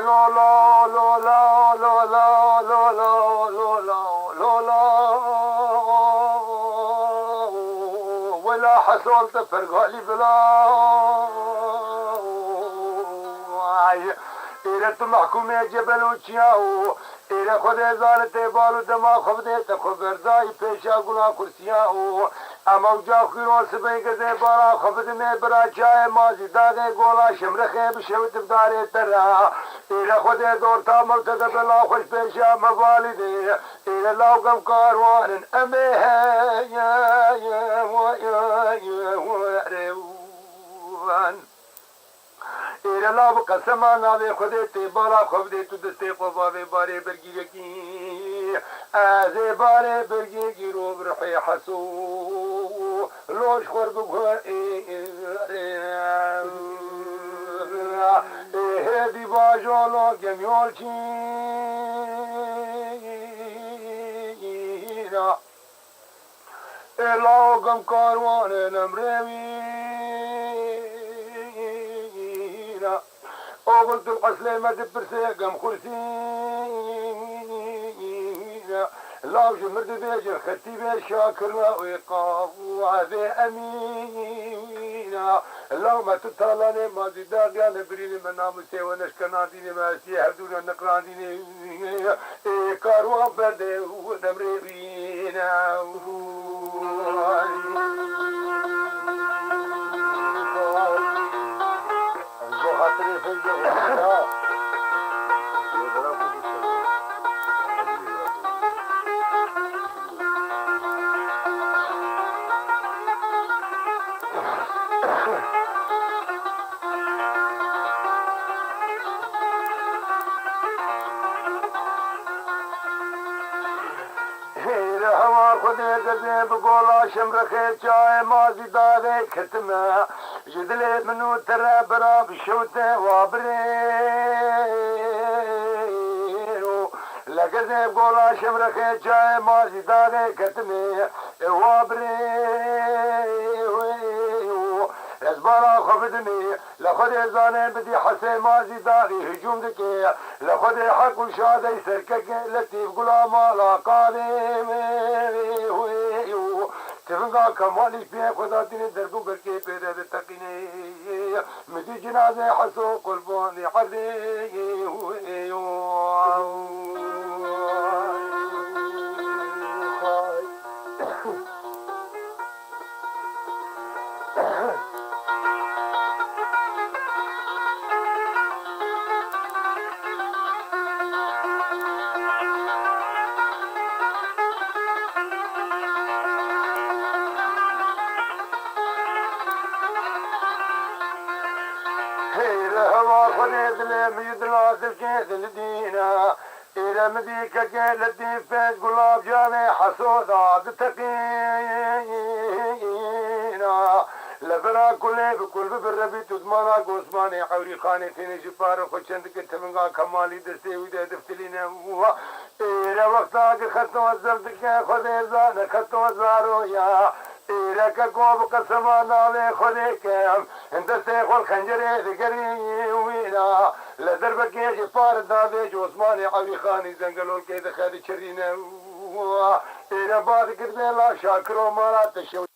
لا لا لا لا لا لا لا لا لا لا لا ولا حصلت فرقالي بلا ایره تو محکوم جبل و چیاو ایره خود ازالت بالو دما خبده تخبردای پیشا گنا کرسیاو اما جا خیرون سبین گزه بالا خبده می برا چای مازی داده گولا شمرخه بشوت بداره ترا ایره خود دورتا مرتد بلا خوش پیشا مبالده ایره لاغم کاروان امه یا ایره لاب قسمان ناوی خود تی بالا خبده تو دسته قبابه باره برگیره کی از باره برگیره رو برحی حسو لوش خور بگوه هدی باجولو گمیول چینا الاغم کاروان نمروینا اوغلت القسلي ما تبرسي قم خرسينا لاوش مرد بيجر ختي بي شاكرنا ويقاف وعذي امينا لو ما تطالاني ما زيدار يا نبريني من نامسي ونشكنا ديني ما سيهدونا نقران ديني كاروان بردي ونمرينا خاطري في الجو خودی گزه بگولا شمرخه چای مازی داده کتمه جدلی منو تره برا بشوته وابریرو لگزه بگولا شمرخه چای مازی داده کتمه وابریرو از بالا خبدنی لخود زانه بدی حسین مازی داغی هجوم دکی لخود حق و شاده سرکک لطیف غلام علاقانه تفنگا کمالی پی خدا دین درگو کرکے پیدا تقینه مدی جنازه حسو قربانی عرضه الدينا إلى مديك الدين فاز قلاب جامع حسودا بتقينا لبرا كله بكل بالربي تضمانا قوسماني عوري خاني تيني جبار خوشند كنت منغا كمالي دستي ويدا دفتلين هو إلى وقتاك خطو الزبدك خذ إزانا خطو الزارو يا إلى كقوب قسمانا لخذك انت سيخو الخنجري ذكري وينا لدربك يا جفار دابي عثماني عوري خاني زنقلول كيد خالي شرينا إلى بعد كربلا شاكرو مالا تشو